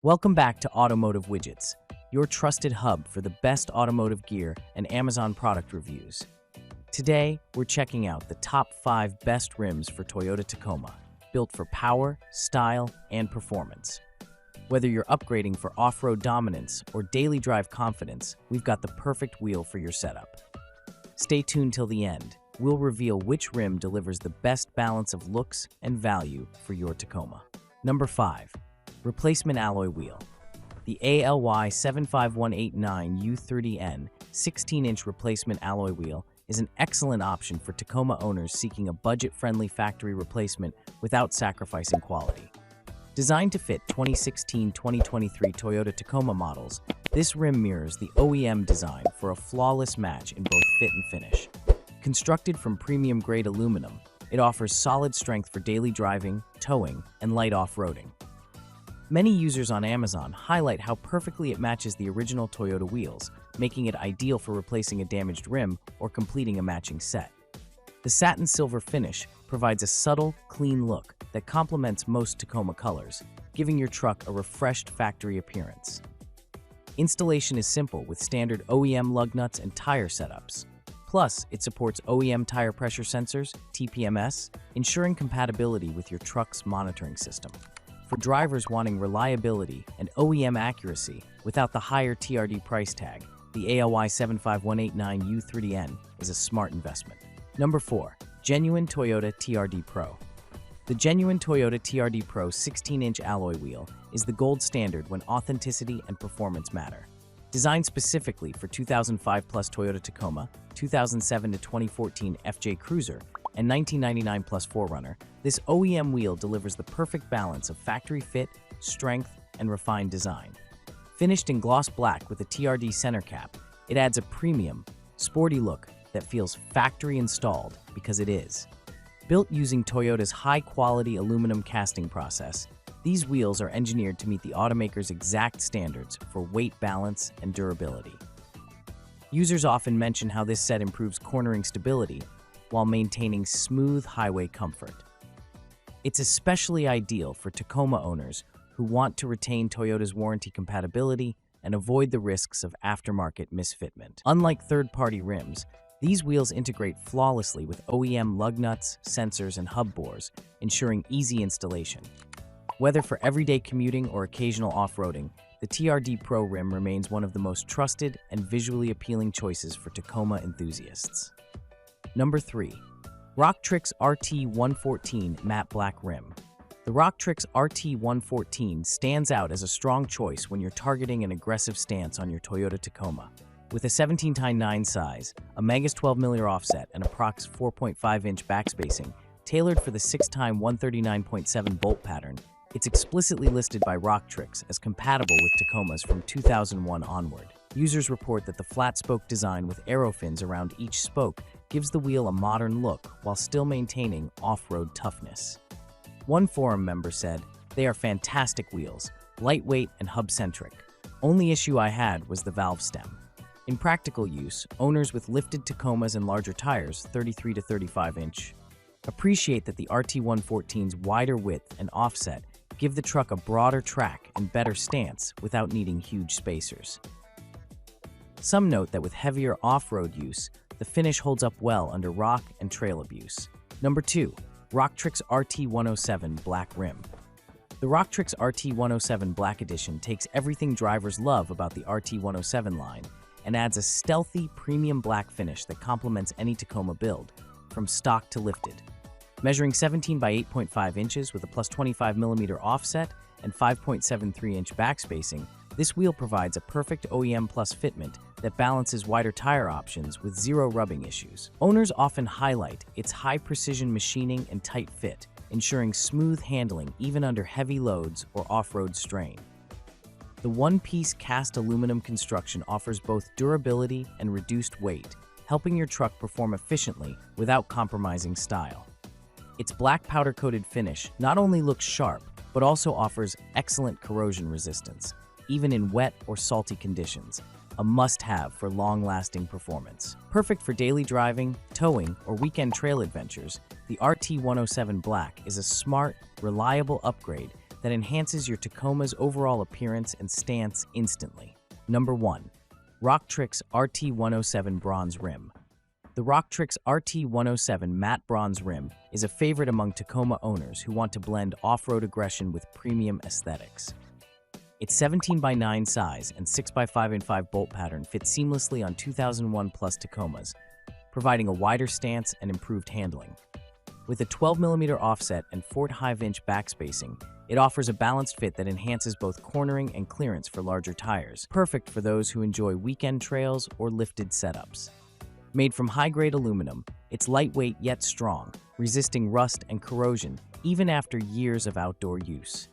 Welcome back to Automotive Widgets, your trusted hub for the best automotive gear and Amazon product reviews. Today, we're checking out the top 5 best rims for Toyota Tacoma, built for power, style, and performance. Whether you're upgrading for off-road dominance or daily drive confidence, we've got the perfect wheel for your setup. Stay tuned till the end. We'll reveal which rim delivers the best balance of looks and value for your Tacoma. Number 5. Replacement alloy wheel. The ALY 75189U30N 16-inch replacement alloy wheel is an excellent option for Tacoma owners seeking a budget-friendly factory replacement without sacrificing quality. Designed to fit 2016-2023 Toyota Tacoma models, this rim mirrors the OEM design for a flawless match in both fit and finish. Constructed from premium-grade aluminum, it offers solid strength for daily driving, towing, and light off-roading. Many users on Amazon highlight how perfectly it matches the original Toyota wheels, making it ideal for replacing a damaged rim or completing a matching set. The satin silver finish provides a subtle, clean look that complements most Tacoma colors, giving your truck a refreshed factory appearance. Installation is simple with standard OEM lug nuts and tire setups. Plus, it supports OEM tire pressure sensors, TPMS, ensuring compatibility with your truck's monitoring system. For drivers wanting reliability and OEM accuracy without the higher TRD price tag, the ALY 75189U30N is a smart investment. Number 4. Genuine Toyota TRD Pro. The Genuine Toyota TRD Pro 16-inch alloy wheel is the gold standard when authenticity and performance matter. Designed specifically for 2005-plus Toyota Tacoma, 2007 to 2014 FJ Cruiser, and 1999-plus 4Runner, this OEM wheel delivers the perfect balance of factory fit, strength, and refined design. Finished in gloss black with a TRD center cap, it adds a premium, sporty look that feels factory installed because it is. Built using Toyota's high-quality aluminum casting process, these wheels are engineered to meet the automaker's exact standards for weight balance and durability. Users often mention how this set improves cornering stability while maintaining smooth highway comfort. It's especially ideal for Tacoma owners who want to retain Toyota's warranty compatibility and avoid the risks of aftermarket misfitment. Unlike third-party rims, these wheels integrate flawlessly with OEM lug nuts, sensors, and hub bores, ensuring easy installation. Whether for everyday commuting or occasional off-roading, the TRD Pro rim remains one of the most trusted and visually appealing choices for Tacoma enthusiasts. Number 3. RockTrix RT114 Matte Black Rim. The RockTrix RT114 stands out as a strong choice when you're targeting an aggressive stance on your Toyota Tacoma. With a 17x9 size, a Megas 12mm offset, and approx 4.5-inch backspacing, tailored for the 6x139.7 bolt pattern, it's explicitly listed by RockTrix as compatible with Tacomas from 2001 onward. Users report that the flat-spoke design with arrow fins around each spoke gives the wheel a modern look while still maintaining off-road toughness. One forum member said, "They are fantastic wheels, lightweight and hub-centric. Only issue I had was the valve stem." In practical use, owners with lifted Tacomas and larger tires, 33 to 35-inch, appreciate that the RT114's wider width and offset give the truck a broader track and better stance without needing huge spacers. Some note that with heavier off-road use, the finish holds up well under rock and trail abuse. Number 2. RockTrix RT107 Black Rim. The RockTrix RT107 Black Edition takes everything drivers love about the RT107 line and adds a stealthy, premium black finish that complements any Tacoma build, from stock to lifted. Measuring 17 by 8.5 inches with a plus 25mm offset and 5.73-inch backspacing, this wheel provides a perfect OEM plus fitment that balances wider tire options with zero rubbing issues. Owners often highlight its high-precision machining and tight fit, ensuring smooth handling even under heavy loads or off-road strain. The one-piece cast aluminum construction offers both durability and reduced weight, helping your truck perform efficiently without compromising style. Its black powder-coated finish not only looks sharp, but also offers excellent corrosion resistance, even in wet or salty conditions, a must-have for long-lasting performance. Perfect for daily driving, towing, or weekend trail adventures, the RT107 Black is a smart, reliable upgrade that enhances your Tacoma's overall appearance and stance instantly. Number 1. RockTrix RT107 Bronze Rim. The RockTrix RT107 matte bronze rim is a favorite among Tacoma owners who want to blend off-road aggression with premium aesthetics. Its 17x9 size and 6x5x5 bolt pattern fits seamlessly on 2001 Plus Tacomas, providing a wider stance and improved handling. With a 12mm offset and 4.5-inch backspacing, it offers a balanced fit that enhances both cornering and clearance for larger tires, perfect for those who enjoy weekend trails or lifted setups. Made from high-grade aluminum, it's lightweight yet strong, resisting rust and corrosion even after years of outdoor use.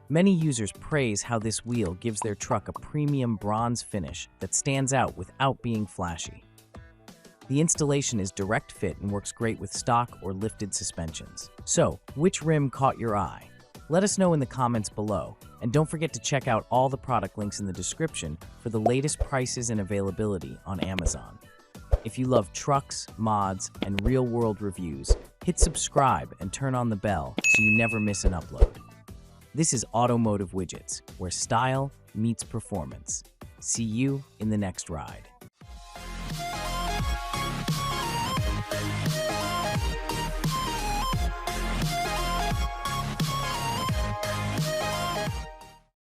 Many users praise how this wheel gives their truck a premium bronze finish that stands out without being flashy. The installation is direct fit and works great with stock or lifted suspensions. So, which rim caught your eye? Let us know in the comments below, and don't forget to check out all the product links in the description for the latest prices and availability on Amazon. If you love trucks, mods, and real-world reviews, hit subscribe and turn on the bell so you never miss an upload. This is Automotive Widgets, where style meets performance. See you in the next ride.